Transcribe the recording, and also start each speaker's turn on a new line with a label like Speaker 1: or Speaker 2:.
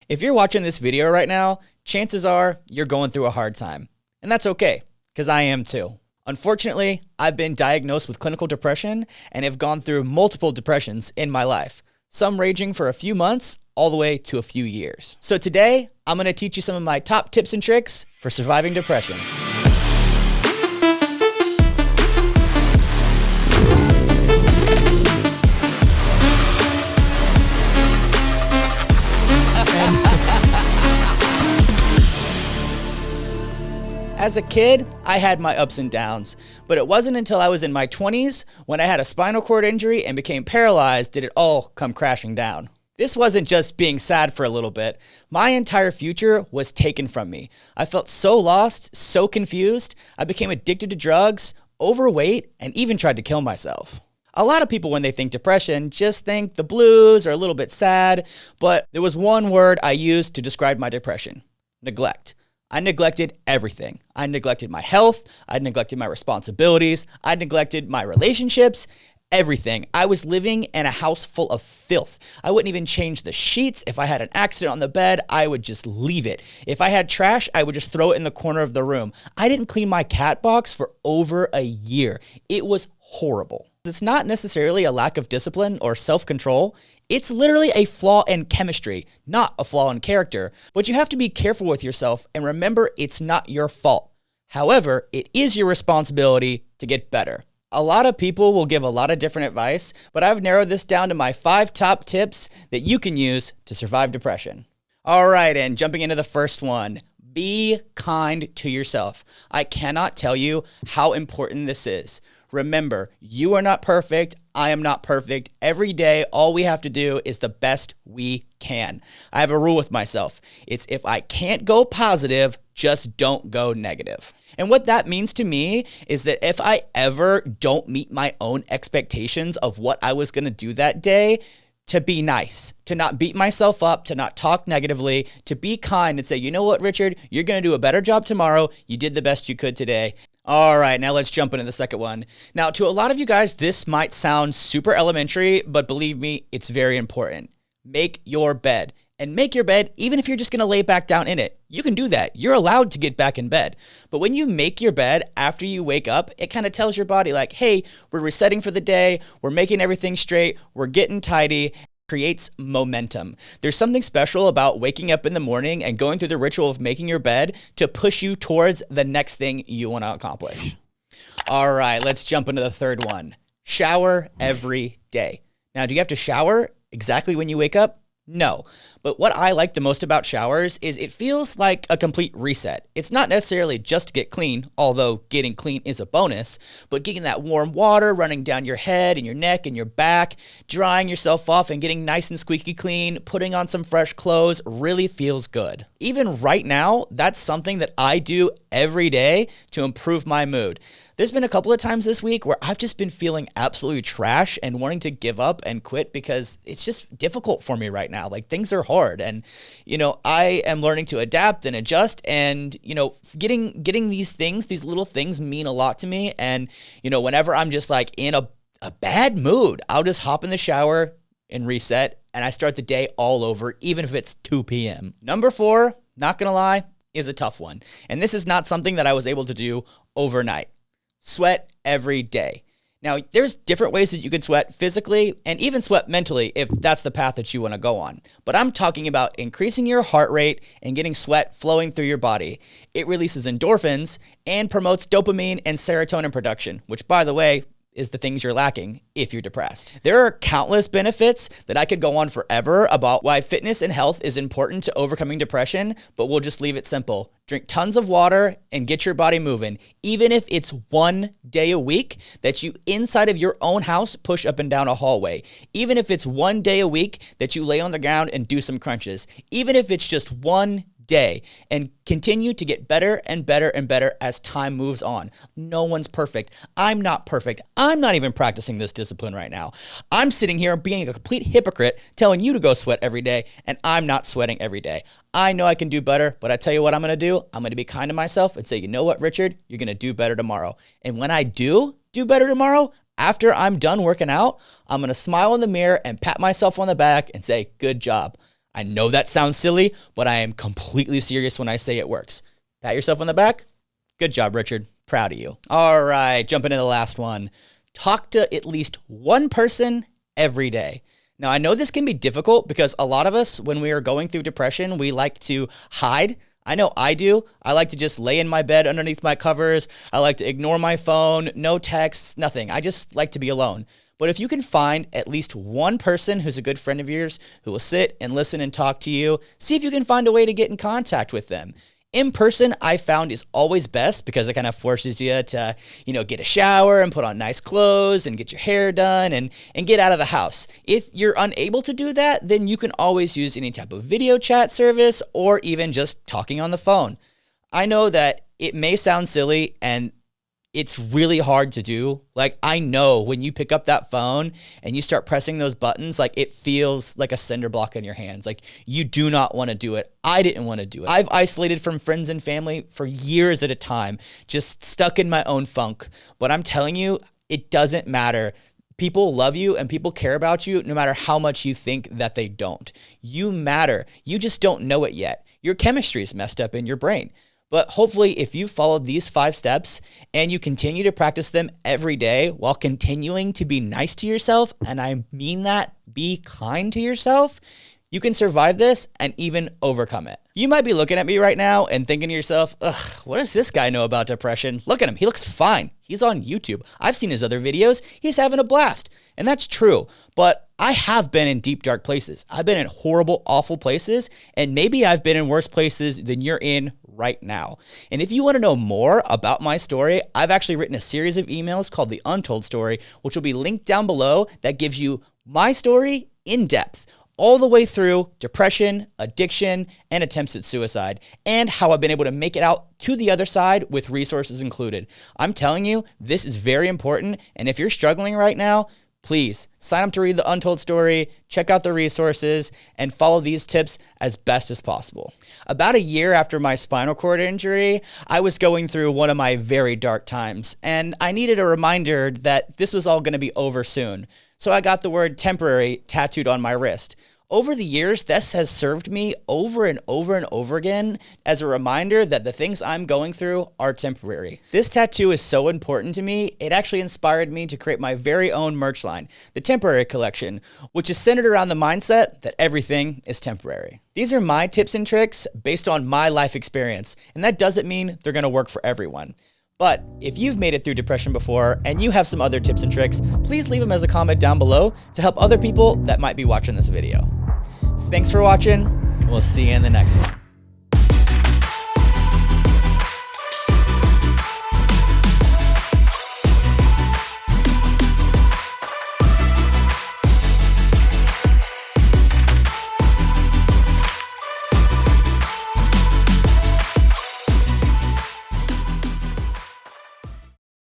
Speaker 1: If you're watching this video right now, chances are you're going through a hard time. And that's okay, because I am too. Unfortunately, I've been diagnosed with clinical depression and have gone through multiple depressions in my life, some ranging for a few months all the way to a few years. So today, I'm going to teach you some of my top tips and tricks for surviving depression. As a kid, I had my ups and downs, but it wasn't until I was in my 20s when I had a spinal cord injury and became paralyzed did it all come crashing down. This wasn't just being sad for a little bit. My entire future was taken from me. I felt so lost, so confused. I became addicted to drugs, overweight, and even tried to kill myself. A lot of people, when they think depression, just think the blues or a little bit sad, but there was one word I used to describe my depression: neglect. I neglected everything. I neglected my health. I neglected my responsibilities. I neglected my relationships, everything. I was living in a house full of filth. I wouldn't even change the sheets. If I had an accident on the bed, I would just leave it. If I had trash, I would just throw it in the corner of the room. I didn't clean my cat box for over a year. It was horrible. It's not necessarily a lack of discipline or self-control. It's literally a flaw in chemistry, not a flaw in character. But you have to be careful with yourself and remember it's not your fault. However, it is your responsibility to get better. A lot of people will give a lot of different advice, but I've narrowed this down to my 5 top tips that you can use to survive depression. All right, and jumping into the first one. Be kind to yourself. I cannot tell you how important this is. Remember, you are not perfect. I am not perfect. Every day, all we have to do is the best we can. I have a rule with myself. It's if I can't go positive, just don't go negative. And what that means to me is that if I ever don't meet my own expectations of what I was going to do that day, to be nice, to not beat myself up, to not talk negatively, to be kind and say, you know what, Richard, you're going to do a better job tomorrow. You did the best you could today. All right, now let's jump into the second one. Now, to a lot of you guys, this might sound super elementary, but believe me, it's very important. Make your bed. And make your bed even if you're just going to lay back down in it. You can do that. You're allowed to get back in bed. But when you make your bed after you wake up, it kind of tells your body like, hey, we're resetting for the day. We're making everything straight. We're getting tidy. Creates momentum. There's something special about waking up in the morning and going through the ritual of making your bed to push you towards the next thing you want to accomplish. All right, let's jump into the third one. Shower every day. Now, do you have to shower exactly when you wake up? No, but what I like the most about showers is it feels like a complete reset. It's not necessarily just to get clean, although getting clean is a bonus, but getting that warm water running down your head and your neck and your back, drying yourself off and getting nice and squeaky clean, putting on some fresh clothes really feels good. Even right now, that's something that I do every day to improve my mood. There's been a couple of times this week where I've just been feeling absolutely trash and wanting to give up and quit because it's just difficult for me right now. Like things are hard and, I am learning to adapt and adjust and, getting these things, these little things mean a lot to me. And, whenever I'm just like in a bad mood, I'll just hop in the shower and reset and I start the day all over, even if it's 2 p.m. Number 4, not gonna lie, is a tough one. And this is not something that I was able to do overnight. Sweat every day. Now, there's different ways that you can sweat physically and even sweat mentally if that's the path that you want to go on. But I'm talking about increasing your heart rate and getting sweat flowing through your body. It releases endorphins and promotes dopamine and serotonin production, which, by the way, is the things you're lacking if you're depressed. There are countless benefits that I could go on forever about why fitness and health is important to overcoming depression, but we'll just leave it simple. Drink tons of water and get your body moving, even if it's 1 day a week that you inside of your own house push up and down a hallway, even if it's 1 day a week that you lay on the ground and do some crunches, even if it's just 1 day, and continue to get better and better and better as time moves on. No one's perfect. I'm not perfect. I'm not even practicing this discipline right now. I'm sitting here being a complete hypocrite telling you to go sweat every day, and I'm not sweating every day. I know I can do better, but I tell you what I'm going to do. I'm going to be kind to myself and say, you know what, Richard, you're going to do better tomorrow. And when I do better tomorrow, after I'm done working out, I'm going to smile in the mirror and pat myself on the back and say, good job. I know that sounds silly, but I am completely serious when I say it works. Pat yourself on the back. Good job, Richard. Proud of you. All right, jumping into the last one. Talk to at least one person every day. Now, I know this can be difficult because a lot of us, when we are going through depression, we like to hide. I know I do. I like to just lay in my bed underneath my covers. I like to ignore my phone, no texts, nothing. I just like to be alone. But if you can find at least one person who's a good friend of yours who will sit and listen and talk to you, see if you can find a way to get in contact with them. In person, I found is always best because it kind of forces you to, get a shower and put on nice clothes and get your hair done and get out of the house. If you're unable to do that, then you can always use any type of video chat service or even just talking on the phone. I know that it may sound silly and it's really hard to do. Like, I know when you pick up that phone and you start pressing those buttons, like, it feels like a cinder block in your hands. Like, you do not want to do it. I didn't want to do it. I've isolated from friends and family for years at a time, just stuck in my own funk. But I'm telling you, it doesn't matter. People love you and people care about you no matter how much you think that they don't. You matter. You just don't know it yet. Your chemistry is messed up in your brain. But hopefully, if you follow these 5 steps and you continue to practice them every day while continuing to be nice to yourself, and I mean that, be kind to yourself, you can survive this and even overcome it. You might be looking at me right now and thinking to yourself, ugh, what does this guy know about depression? Look at him. He looks fine. He's on YouTube. I've seen his other videos. He's having a blast. And that's true. But I have been in deep, dark places. I've been in horrible, awful places. And maybe I've been in worse places than you're in right now. And if you want to know more about my story, I've actually written a series of emails called the Untold Story, which will be linked down below, that gives you my story in depth, all the way through depression, addiction, and attempts at suicide, and how I've been able to make it out to the other side with resources included. I'm telling you, this is very important, and if you're struggling right now, please sign up to read the Untold Story, check out the resources, and follow these tips as best as possible. About a year after my spinal cord injury, I was going through one of my very dark times, and I needed a reminder that this was all going to be over soon. So I got the word temporary tattooed on my wrist. Over the years, this has served me over and over and over again as a reminder that the things I'm going through are temporary. This tattoo is so important to me, it actually inspired me to create my very own merch line, the Temporary Collection, which is centered around the mindset that everything is temporary. These are my tips and tricks based on my life experience, and that doesn't mean they're gonna work for everyone. But if you've made it through depression before and you have some other tips and tricks, please leave them as a comment down below to help other people that might be watching this video. Thanks for watching. We'll see you in the next one.